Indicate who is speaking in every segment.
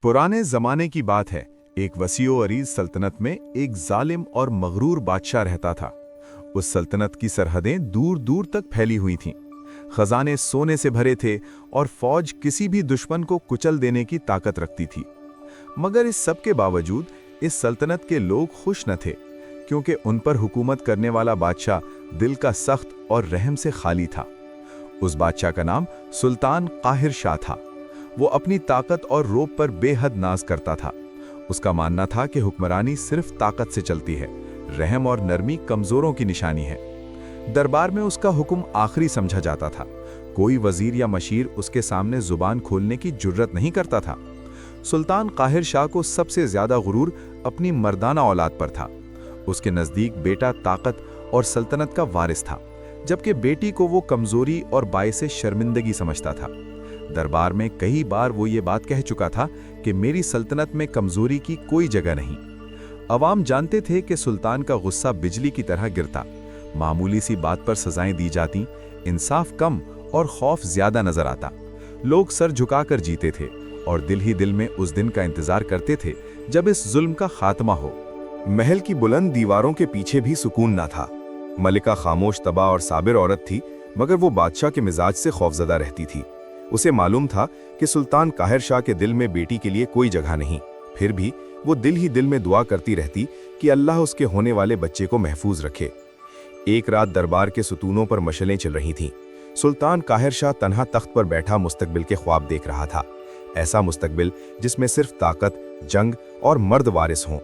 Speaker 1: पुराने जमाने की बात है। एक वसीओ अरीज सल्तनत में एक जालिम और मगरूर बादशाह रहता था। उस सल्तनत की सरहदें दूर दूर तक फैली हुई थीं। खजाने सोने से भरे थे और फौज किसी भी दुश्मन को कुचल देने की ताकत रखती थी। मगर इस सब के बावजूद इस सल्तनत के लोग खुश न थे, क्योंकि उन पर हुकूमत करने वाला बादशाह दिल का सख्त और रहम से खाली था। उस बादशाह का नाम सुल्तान काहिर शाह था। वो अपनी ताकत और रोब पर बेहद नाज करता था। उसका मानना था कि हुक्मरानी सिर्फ ताकत से चलती है, रहम और नरमी कमजोरों की निशानी है। दरबार में उसका हुक्म आखिरी समझा जाता था। कोई वजीर या मशीर उसके सामने जुबान खोलने की जुर्रत नहीं करता था। सुल्तान काहिर शाह को सबसे ज्यादा गुरूर अपनी मर्दाना औलाद पर था। उसके नजदीक बेटा ताकत और सल्तनत का वारिस था, जबकि बेटी को वो कमजोरी और बायसे शर्मिंदगी समझता था। दरबार में कई बार वो ये बात कह चुका था कि मेरी सल्तनत में कमजोरी की कोई जगह नहीं। अवाम जानते थे कि सुल्तान का गुस्सा बिजली की तरह गिरता। मामूली सी बात पर सजाएं दी जाती, इंसाफ कम और खौफ ज्यादा नजर आता। लोग सर झुकाकर जीते थे और दिल ही दिल में उस दिन का इंतजार करते थे जब इस जुल्म का खात्मा हो।
Speaker 2: महल की बुलंद दीवारों के पीछे भी सुकून ना था। मलिका खामोश, तबा और साबिर औरत थी, मगर वो बादशाह के मिजाज से खौफजदा रहती थी। उसे मालूम था कि सुल्तान काहिर शाह के दिल में बेटी के लिए कोई जगह नहीं। फिर भी वो दिल ही दिल में दुआ करती रहती कि अल्लाह उसके होने वाले बच्चे को महफूज रखे। एक रात दरबार के सुतूनों पर मशलें चल रही थीं। सुल्तान काहिर शाह तन्हा तख्त पर बैठा मुस्तकबिल के ख्वाब देख रहा था। ऐसा मुस्तकबिल जिसमें सिर्फ ताकत, जंग और मर्द वारिस हों।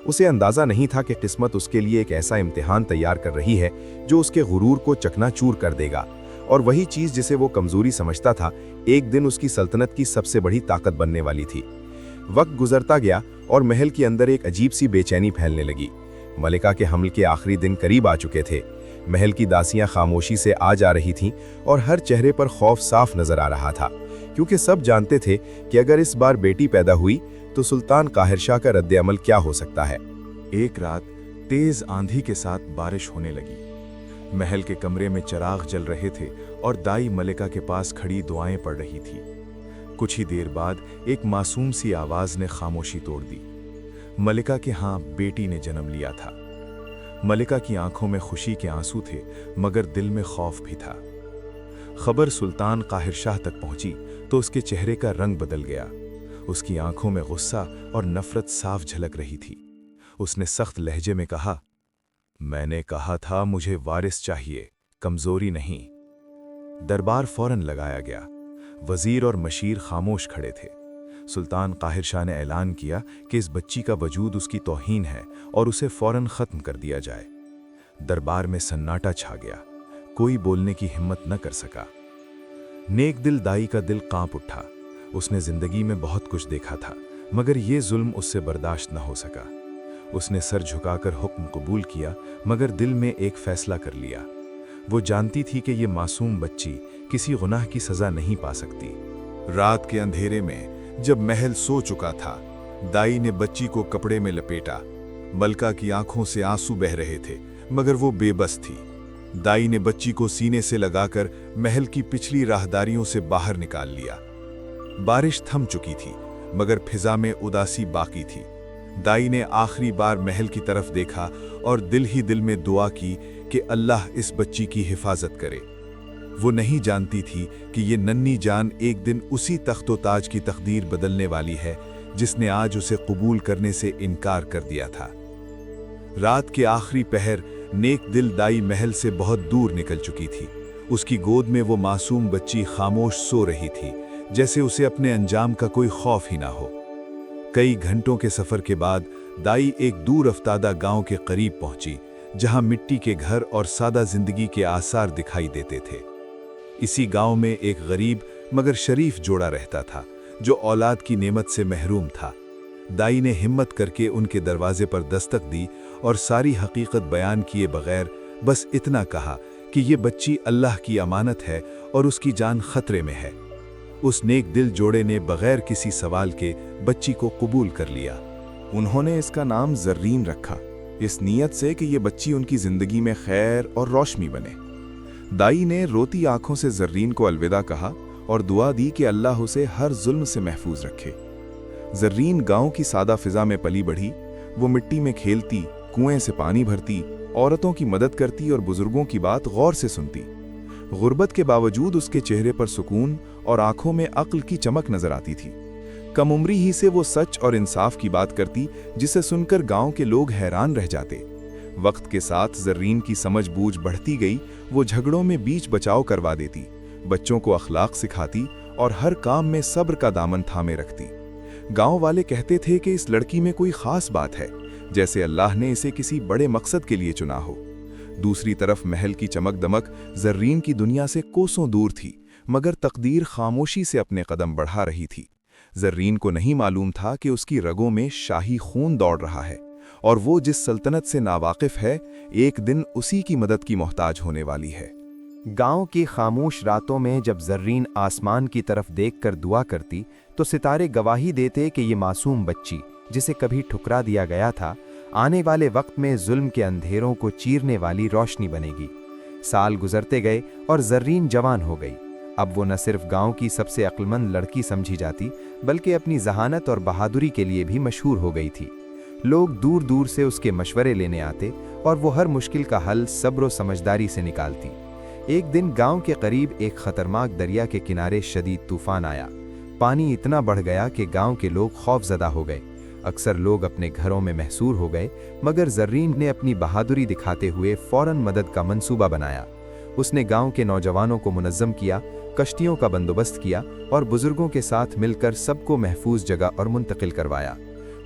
Speaker 2: उसे अंदाजा नहीं था कि किस्मत उसके लिए एक ऐसा इम्तिहान तैयार कर रही है जो उसके गुरूर को चकनाचूर कर देगा, और वही चीज जिसे वो कमजोरी समझता था एक दिन उसकी सल्तनत की सबसे बड़ी ताकत बनने वाली थी। वक्त गुजरता गया और महल के अंदर एक अजीब सी बेचैनी फैलने लगी। मलिका के हमल के आखिरी दिन करीब आ चुके थे। महल की दासियां खामोशी से आ जा रही थीं और हर चेहरे पर खौफ साफ नजर आ रहा था, क्योंकि सब जानते थे कि अगर इस बार बेटी पैदा हुई तो सुल्तान काहिर शाह का रद्द अमल क्या हो सकता है।
Speaker 1: एक रात तेज आंधी के साथ बारिश होने लगी। महल के कमरे में चिराग जल रहे थे और दाई मलिका के पास खड़ी दुआएं पढ़ रही थी। कुछ ही देर बाद एक मासूम सी आवाज ने खामोशी तोड़ दी। मलिका के हाँ बेटी ने जन्म लिया था। मलिका की आंखों में खुशी के आंसू थे, मगर दिल में खौफ भी था। खबर सुल्तान काहिर शाह तक पहुंची तो उसके चेहरे का रंग बदल गया। उसकी आंखों में गुस्सा और नफरत साफ झलक रही थी। उसने सख्त लहजे में कहा, मैंने कहा था मुझे वारिस चाहिए, कमजोरी नहीं। दरबार फौरन लगाया गया। वजीर और मशीर खामोश खड़े थे। सुल्तान काहिर शाह ने ऐलान किया कि इस बच्ची का वजूद उसकी तौहीन है और उसे फौरन खत्म कर दिया जाए। दरबार में सन्नाटा छा गया। कोई बोलने की हिम्मत न कर सका। नेक दिल दाई का दिल कांप उठा। उसने जिंदगी में बहुत कुछ देखा था, मगर ये जुल्म उससे बर्दाश्त न हो सका। उसने सर झुकाकर हुक्म कबूल किया, मगर दिल में एक फैसला कर लिया। वो जानती थी कि ये मासूम बच्ची किसी गुनाह की सजा नहीं पा सकती।
Speaker 3: रात के अंधेरे में जब महल सो चुका था, दाई ने बच्ची को कपड़े में लपेटा। मलका की आंखों से आंसू बह रहे थे, मगर वो बेबस थी। दाई ने बच्ची को सीने से लगाकर महल की पिछली राहदारियों से बाहर निकाल लिया। बारिश थम चुकी थी, मगर फिजा में उदासी बाकी थी। दाई ने आखिरी बार महल की तरफ देखा और दिल ही दिल में दुआ की कि अल्लाह इस बच्ची की हिफाजत करे। वो नहीं जानती थी कि ये नन्ही जान एक दिन उसी तख्तो ताज की तकदीर बदलने वाली है जिसने आज उसे कबूल करने से इनकार कर दिया था। रात के आखिरी पहर नेक दिल दाई महल से बहुत दूर निकल चुकी थी। उसकी गोद में वो मासूम बच्ची खामोश सो रही थी, जैसे उसे अपने अंजाम का कोई खौफ ही ना हो। कई घंटों के सफर के बाद दाई एक दूर अफ्तादा गांव के करीब पहुंची, जहां मिट्टी के घर और सादा जिंदगी के आसार दिखाई देते थे। इसी गांव में एक गरीब मगर शरीफ जोड़ा रहता था, जो औलाद की नेमत से महरूम था। दाई ने हिम्मत करके उनके दरवाजे पर दस्तक दी और सारी हकीकत बयान किए बगैर बस इतना कहा कि ये बच्ची अल्लाह की अमानत है और उसकी जान खतरे में है। उस नेक दिल जोड़े ने बगैर किसी सवाल के बच्ची को कबूल कर लिया।
Speaker 2: उन्होंने इसका नाम जर्रीन रखा, इस नीयत से कि ये बच्ची उनकी जिंदगी में खैर और रोशनी बने। दाई ने रोती आंखों से जर्रीन को अलविदा कहा और दुआ दी कि अल्लाह उसे हर जुल्म से महफूज रखे। زرین گاؤں کی سادہ فضا میں پلی بڑھی، وہ مٹی میں کھیلتی، کنویں سے پانی بھرتی، عورتوں کی مدد کرتی اور بزرگوں کی بات غور سے سنتی۔ غربت کے باوجود اس کے چہرے پر سکون اور آنکھوں میں عقل کی چمک نظر آتی تھی۔ کم عمری ہی سے وہ سچ اور انصاف کی بات کرتی، جسے سن کر گاؤں کے لوگ حیران رہ جاتے۔ وقت کے ساتھ زرین کی سمجھ بوجھ بڑھتی گئی، وہ جھگڑوں میں بیچ بچاؤ کروا دیتی، بچوں کو اخلاق سکھاتی اور ہر کام میں صبر کا دامن تھامے رکھتی۔ گاؤں والے کہتے تھے کہ اس لڑکی میں کوئی خاص بات ہے، جیسے اللہ نے اسے کسی بڑے مقصد کے لیے چنا ہو۔ دوسری طرف محل کی چمک دمک زرین کی دنیا سے کوسوں دور تھی، مگر تقدیر خاموشی سے اپنے قدم بڑھا رہی تھی۔ زرین کو نہیں معلوم تھا کہ اس کی رگوں میں شاہی خون دوڑ رہا ہے، اور وہ جس سلطنت سے ناواقف ہے، ایک دن اسی کی مدد کی محتاج ہونے والی ہے۔
Speaker 4: گاؤں کی خاموش راتوں میں جب زرین آسمان کی طرف دیکھ کر دعا کرتی تو ستارے گواہی دیتے کہ یہ معصوم بچی، جسے کبھی ٹھکرا دیا گیا تھا، آنے والے وقت میں ظلم کے اندھیروں کو چیرنے والی روشنی بنے گی۔ سال گزرتے گئے اور زرین جوان ہو گئی۔ اب وہ نہ صرف گاؤں کی سب سے عقلمند لڑکی سمجھی جاتی، بلکہ اپنی ذہانت اور بہادری کے لیے بھی مشہور ہو گئی تھی۔ لوگ دور دور سے اس کے مشورے لینے آتے اور وہ ہر مشکل کا حل صبر و سمجھداری سے نکالتی۔ ایک دن گاؤں کے قریب ایک خطرناک دریا کے کنارے شدید طوفان آیا۔ پانی اتنا بڑھ گیا کہ گاؤں کے لوگ خوف زدہ ہو گئے۔ اکثر لوگ اپنے گھروں میں محصور ہو گئے، مگر زرین نے اپنی بہادری دکھاتے ہوئے فوراً مدد کا منصوبہ بنایا۔ اس نے گاؤں کے نوجوانوں کو منظم کیا، کشتیوں کا بندوبست کیا اور بزرگوں کے ساتھ مل کر سب کو محفوظ جگہ اور منتقل کروایا۔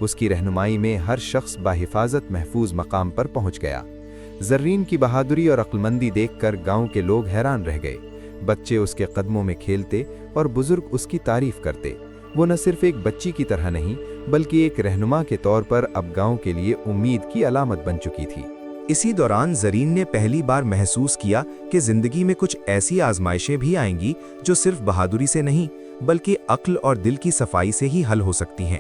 Speaker 4: اس کی رہنمائی میں ہر شخص بحفاظت محفوظ مقام پر پہنچ گیا۔ زرین کی بہادری اور عقلمندی دیکھ کر گاؤں کے لوگ حیران رہ گئے۔ بچے اس کے قدموں میں کھیلتے اور بزرگ اس کی تعریف کرتے۔ وہ نہ صرف ایک بچی کی طرح نہیں، بلکہ ایک رہنما کے طور پر اب گاؤں کے لیے امید کی علامت بن چکی تھی۔
Speaker 5: اسی دوران زرین نے پہلی بار محسوس کیا کہ زندگی میں کچھ ایسی آزمائشیں بھی آئیں گی جو صرف بہادری سے نہیں، بلکہ عقل اور دل کی صفائی سے ہی حل ہو سکتی ہیں۔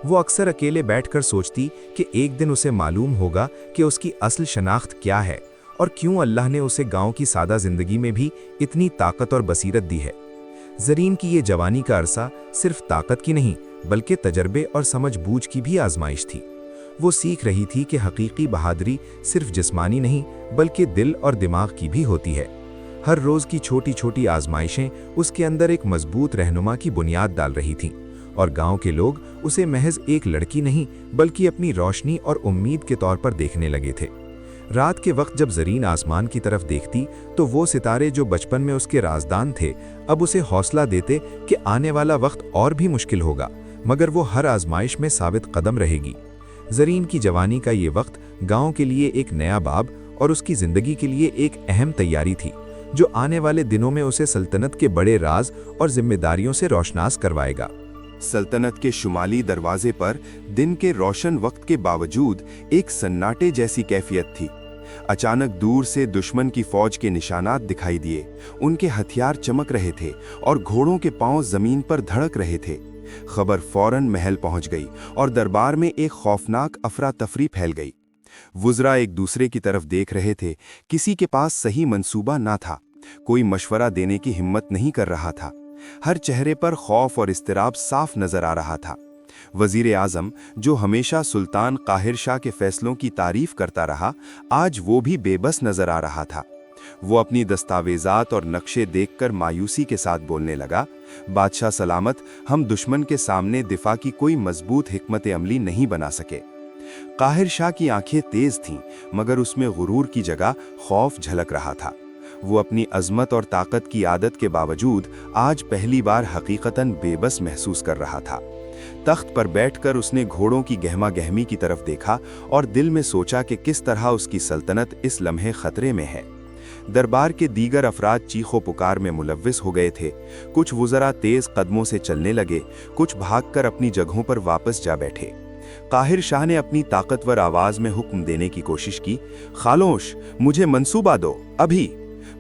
Speaker 5: وہ اکثر اکیلے بیٹھ کر سوچتی کہ ایک دن اسے معلوم ہوگا کہ اس کی اصل شناخت کیا ہے اور کیوں اللہ نے اسے گاؤں کی سادہ زندگی میں بھی اتنی طاقت اور بصیرت دی ہے۔ زرین کی یہ جوانی کا عرصہ صرف طاقت کی نہیں، بلکہ تجربے اور سمجھ بوجھ کی بھی آزمائش تھی۔ وہ سیکھ رہی تھی کہ حقیقی بہادری صرف جسمانی نہیں، بلکہ دل اور دماغ کی بھی ہوتی ہے۔ ہر روز کی چھوٹی چھوٹی آزمائشیں اس کے اندر ایک مضبوط رہنما کی بنیاد ڈال رہی تھیں، اور گاؤں کے لوگ اسے محض ایک لڑکی نہیں، بلکہ اپنی روشنی اور امید کے طور پر دیکھنے لگے تھے۔ رات کے وقت جب زرین آسمان کی طرف دیکھتی تو وہ ستارے جو بچپن میں اس کے رازدان تھے اب اسے حوصلہ دیتے کہ آنے والا وقت اور بھی مشکل ہوگا، مگر وہ ہر آزمائش میں ثابت قدم رہے گی۔ زرین کی جوانی کا یہ وقت گاؤں کے لیے ایک نیا باب اور اس کی زندگی کے لیے ایک اہم تیاری تھی، جو آنے والے دنوں میں اسے سلطنت کے بڑے راز اور ذمہ داریوں سے روشناس کروائے گا۔
Speaker 2: سلطنت کے شمالی دروازے پر دن کے روشن وقت کے باوجود ایک سناٹے جیسی کیفیت تھی۔ اچانک دور سے دشمن کی فوج کے نشانات دکھائی دیے، ان کے ہتھیار چمک رہے تھے اور گھوڑوں کے پاؤں زمین پر دھڑک رہے تھے۔ خبر فوراً محل پہنچ گئی اور دربار میں ایک خوفناک افراتفری پھیل گئی۔ وزراء ایک دوسرے کی طرف دیکھ رہے تھے، کسی کے پاس صحیح منصوبہ نہ تھا، کوئی مشورہ دینے کی ہمت نہیں کر رہا تھا۔ ہر چہرے پر خوف اور اضطراب صاف نظر آ رہا تھا۔ وزیر اعظم، جو ہمیشہ سلطان قاہر شاہ کے فیصلوں کی تعریف کرتا رہا، آج وہ بھی بے بس نظر آ رہا تھا۔ وہ اپنی دستاویزات اور نقشے دیکھ کر مایوسی کے ساتھ بولنے لگا، بادشاہ سلامت، ہم دشمن کے سامنے دفاع کی کوئی مضبوط حکمت عملی نہیں بنا سکے۔ قاہر شاہ کی آنکھیں تیز تھیں، مگر اس میں غرور کی جگہ خوف جھلک رہا تھا۔ وہ اپنی عظمت اور طاقت کی عادت کے باوجود آج پہلی بار حقیقتاً بے بس محسوس کر رہا تھا۔ تخت پر بیٹھ کر اس نے گھوڑوں کی گہما گہمی کی طرف دیکھا اور دل میں سوچا کہ کس طرح اس کی سلطنت اس لمحے خطرے میں ہے۔ دربار کے دیگر افراد چیخ و پکار میں ملوث ہو گئے تھے۔ کچھ وزراء تیز قدموں سے چلنے لگے، کچھ بھاگ کر اپنی جگہوں پر واپس جا بیٹھے۔ قاہر شاہ نے اپنی طاقتور آواز میں حکم دینے کی کوشش کی، خاموش، مجھے منصوبہ دو، ابھی۔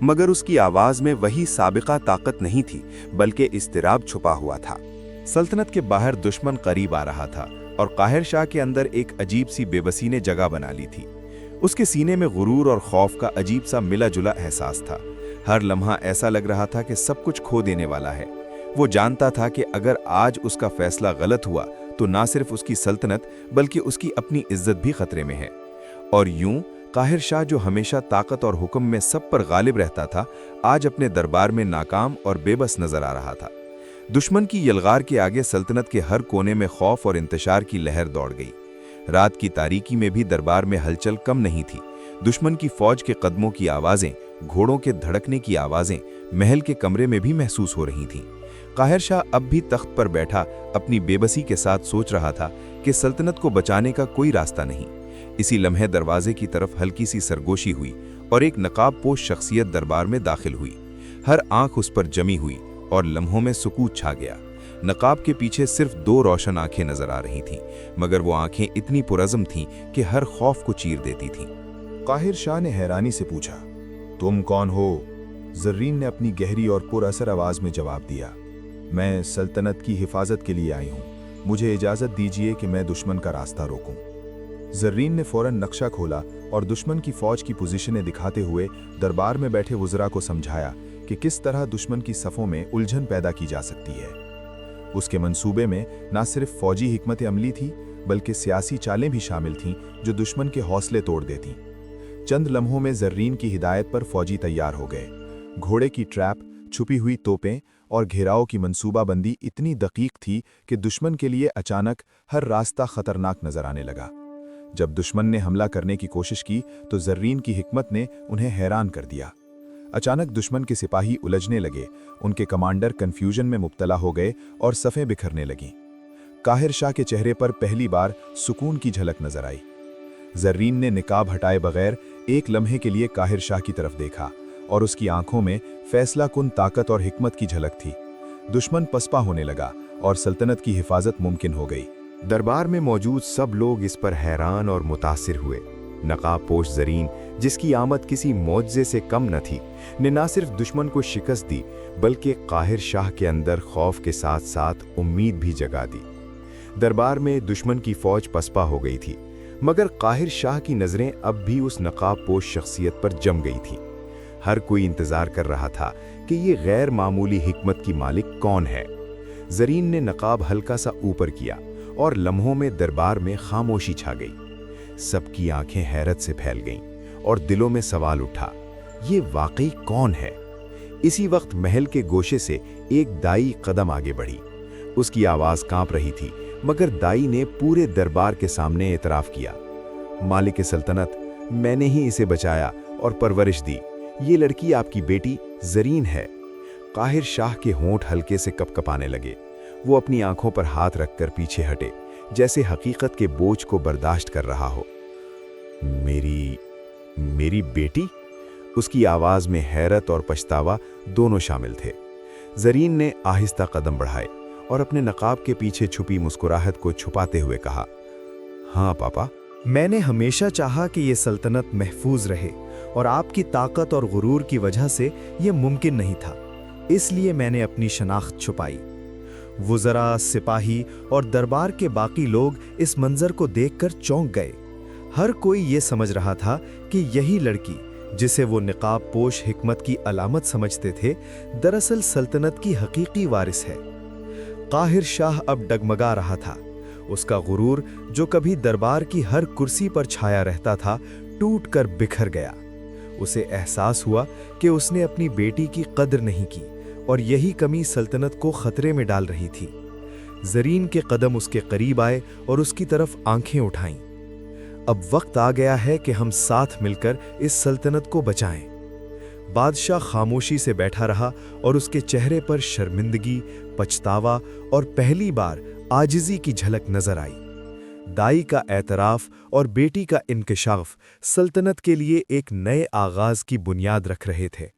Speaker 2: مگر اس کی آواز میں وہی سابقہ طاقت نہیں تھی، بلکہ اضطراب چھپا ہوا تھا۔
Speaker 1: سلطنت کے باہر دشمن قریب آ رہا تھا اور قاہر شاہ کے اندر ایک عجیب سی بے بسی نے جگہ بنا لی تھی۔ اس کے سینے میں غرور اور خوف کا عجیب سا ملا جلا احساس تھا۔ ہر لمحہ ایسا لگ رہا تھا کہ سب کچھ کھو دینے والا ہے۔ وہ جانتا تھا کہ اگر آج اس کا فیصلہ غلط ہوا
Speaker 2: तो ना सिर्फ उसकी सल्तनत बल्कि उसकी अपनी इज्जत भी खतरे में है। और यूं काहिर शाह, जो हमेशा ताकत और हुक्म में सब पर गालिब रहता था, आज अपने दरबार में नाकाम और बेबस नजर आ रहा था। दुश्मन की यलगार के आगे सल्तनत के हर कोने में खौफ और इंतशार की लहर दौड़ गई। रात की तारीकी में भी दरबार में हलचल कम नहीं थी। दुश्मन की फौज के कदमों की आवाजें, घोड़ों के धड़कने की आवाजें महल के कमरे में भी महसूस हो रही थीं। काहिर शाह अब भी तख्त पर बैठा अपनी बेबसी के साथ सोच रहा था कि सल्तनत को बचाने का कोई रास्ता नहीं। इसी लम्हे दरवाजे की तरफ हल्की सी सरगोशी हुई और एक नकाबपोश शख्सियत दरबार में दाखिल हुई। हर आंख उस पर जमी हुई और लम्हों में सुकूत छा गया। नकाब के पीछे सिर्फ 2 रोशन आंखें नजर आ रही थीं, मगर वो आंखें इतनी पुरज़म थीं कि हर खौफ को चीर देती थीं।
Speaker 3: काहिर शाह ने हैरानी से पूछा, तुम कौन हो? जर्रीन ने अपनी गहरी और पुरअसर आवाज में जवाब दिया, मैं सल्तनत की हिफाजत के लिए आई हूँ। मुझे इजाज़त दीजिए कि मैं दुश्मन का रास्ता रोकूं। जर्रीन ने फौरन नक्शा खोला और दुश्मन की फौज की पोजीशनें दिखाते हुए दरबार में बैठे वज़रा को समझाया कि किस तरह दुश्मन की सफ़ों में उलझन पैदा की जा सकती है। उसके मंसूबे में न सिर्फ फौजी हिकमत अमली थी, बल्कि सियासी चालें भी शामिल थीं जो दुश्मन के हौसले तोड़ देतीं। चंद लम्हों में जर्रीन की हिदायत पर फौजी तैयार हो गए। घोड़े की ट्रैप, छुपी हुई तोपें और घेराव की मंसूबाबंदी इतनी दकीक थी कि दुश्मन के लिए अचानक हर रास्ता खतरनाक नजर आने लगा। जब दुश्मन ने हमला करने की कोशिश की तो जर्रीन की हिकमत ने उन्हें हैरान कर दिया। अचानक दुश्मन के सिपाही उलझने लगे, उनके कमांडर कन्फ्यूजन में मुब्तला हो गए और सफ़ें बिखरने लगीं। काहिर शाह के चेहरे पर पहली बार सुकून की झलक नजर आई। जर्रीन ने निकाब हटाए बगैर एक लम्हे के लिए काहिर शाह की तरफ देखा और उसकी आंखों में फैसला कुन ताकत और हिकमत की झलक थी। दुश्मन पसपा होने लगा और सल्तनत की हिफाजत मुमकिन हो गई।
Speaker 2: दरबार में मौजूद सब लोग इस पर हैरान और मुतासिर हुए। नकाबपोश जरीन, जिसकी आमद किसी मौजज़े से कम न थी, ने न सिर्फ दुश्मन को शिकस्त दी बल्कि काहिर शाह के अंदर खौफ के साथ साथ उम्मीद भी जगा दी। दरबार में दुश्मन की फौज पसपा हो गई थी, मगर काहिर शाह की नज़रें अब भी उस नकाबपोश शख्सियत पर जम गई थीं। हर कोई इंतज़ार कर रहा था कि ये गैर मामूली हिकमत की मालिक कौन है। जरीन ने नकाब हल्का सा ऊपर किया और लम्हों में दरबार में खामोशी छा गई। सबकी आंखें हैरत से फैल गईं और दिलों में सवाल उठा, ये वाकई कौन है? इसी वक्त महल के गोशे से एक दाई कदम आगे बढ़ी। उसकी आवाज कांप रही थी, मगर दाई ने पूरे दरबार के सामने एतराफ़ किया, मालिक सल्तनत, मैंने ही इसे बचाया और परवरिश दी। ये लड़की आपकी बेटी जरीन है। काहिर शाह के होंठ हल्के से कपकपाने लगे। वो अपनी आंखों पर हाथ रखकर पीछे हटे, जैसे हकीकत के बोझ को बर्दाश्त कर रहा हो। मेरी बेटी? उसकी आवाज में हैरत और पछतावा दोनों शामिल थे। जरीन ने आहिस्ता कदम बढ़ाए और अपने नकाब के पीछे छुपी मुस्कुराहट को छुपाते हुए कहा, हाँ पापा,
Speaker 4: मैंने हमेशा चाहा कि ये सल्तनत महफूज रहे और आपकी ताकत और गुरूर की वजह से ये मुमकिन नहीं था, इसलिए मैंने अपनी शनाख्त छुपाई। वुज़रा, सिपाही और दरबार के बाकी लोग इस मंजर को देखकर चौंक गए। हर कोई ये समझ रहा था कि यही लड़की, जिसे वो निकाब पोश हिकमत की अलामत समझते थे, दरअसल सल्तनत की हकीकी वारिस है। काहिर शाह अब डगमगा रहा था। उसका गुरूर, जो कभी दरबार की हर कुर्सी पर छाया रहता था, टूटकर बिखर गया। उसे एहसास हुआ कि उसने अपनी बेटी की कद्र नहीं की और यही कमी सल्तनत को खतरे में डाल रही थी। जरीन के कदम उसके करीब आए और उसकी तरफ आंखें उठाईं। अब वक्त आ गया है कि हम साथ मिलकर इस सल्तनत को बचाएं। बादशाह खामोशी से बैठा रहा और उसके चेहरे पर शर्मिंदगी, पछतावा और पहली बार आजिज़ी की झलक नजर आई। दाई का एतराफ़ और बेटी का इंकशाफ सल्तनत के लिए एक नए आगाज़ की बुनियाद रख रहे थे।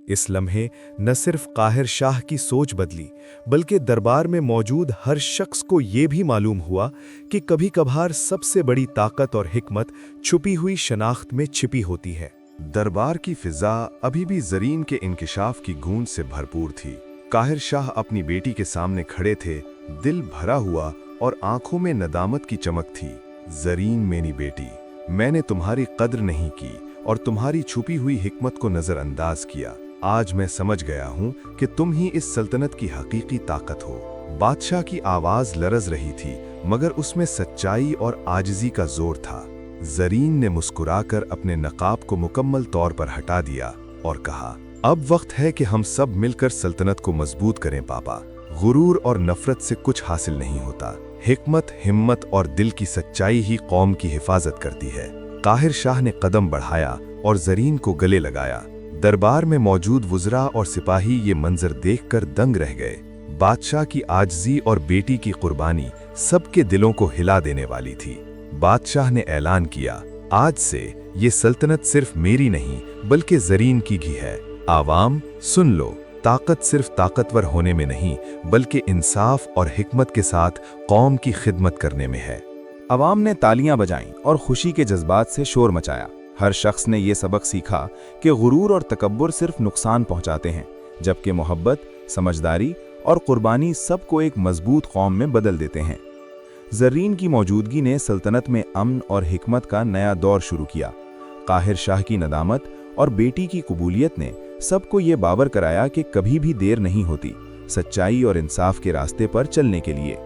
Speaker 4: इस लम्हे न सिर्फ काहिर शाह की सोच बदली, बल्कि दरबार में मौजूद हर शख्स को ये भी मालूम हुआ कि कभी कभार सबसे बड़ी ताकत और हिकमत छुपी हुई शनाख्त में छिपी होती है।
Speaker 3: दरबार की फिजा अभी भी जरीन के इंकिशाफ की गूंज से भरपूर थी। काहिर शाह अपनी बेटी के सामने खड़े थे, दिल भरा हुआ और आंखों में नदामत की चमक थी। जरीन मेरी बेटी, मैंने तुम्हारी कद्र नहीं की और तुम्हारी छुपी हुई हिकमत को नजरअंदाज किया। आज मैं समझ गया हूं कि तुम ही इस सल्तनत की हकीकी ताकत हो।
Speaker 2: बादशाह की आवाज लरज रही थी, मगर उसमें सच्चाई और आजिजी का जोर था। जरीन ने मुस्कुराकर अपने नकाब को मुकम्मल तौर पर हटा दिया और कहा, अब वक्त है कि हम सब मिलकर सल्तनत को मजबूत करें पापा। गुरूर और नफरत से कुछ हासिल नहीं होता। हिकमत, हिम्मत और दिल की सच्चाई ही कौम की हिफाजत करती है। काहिर शाह ने कदम बढ़ाया और जरीन को गले लगाया। दरबार में मौजूद वुज़रा और सिपाही ये मंजर देखकर दंग रह गए। बादशाह की आजिज़ी और बेटी की कुर्बानी सबके दिलों को हिला देने वाली थी। बादशाह ने ऐलान किया, आज से ये सल्तनत सिर्फ मेरी नहीं बल्कि जरीन की भी है। आवाम सुन लो, ताकत सिर्फ ताकतवर होने में नहीं बल्कि इंसाफ और हिकमत के साथ कौम की खिदमत करने में है।
Speaker 4: अवाम ने तालियां बजाईं और खुशी के जज्बात से शोर मचाया। हर शख्स ने ये सबक सीखा कि गुरूर और तकब्बुर सिर्फ नुकसान पहुंचाते हैं, जबकि मोहब्बत, समझदारी और कुर्बानी सबको एक मजबूत कौम में बदल देते हैं। जरीन की मौजूदगी ने सल्तनत में अमन और हिकमत का नया दौर शुरू किया। काहिर शाह की नदामत और बेटी की कबूलियत ने सबको ये बावर कराया कि कभी भी देर नहीं होती सच्चाई और इंसाफ के रास्ते पर चलने के लिए।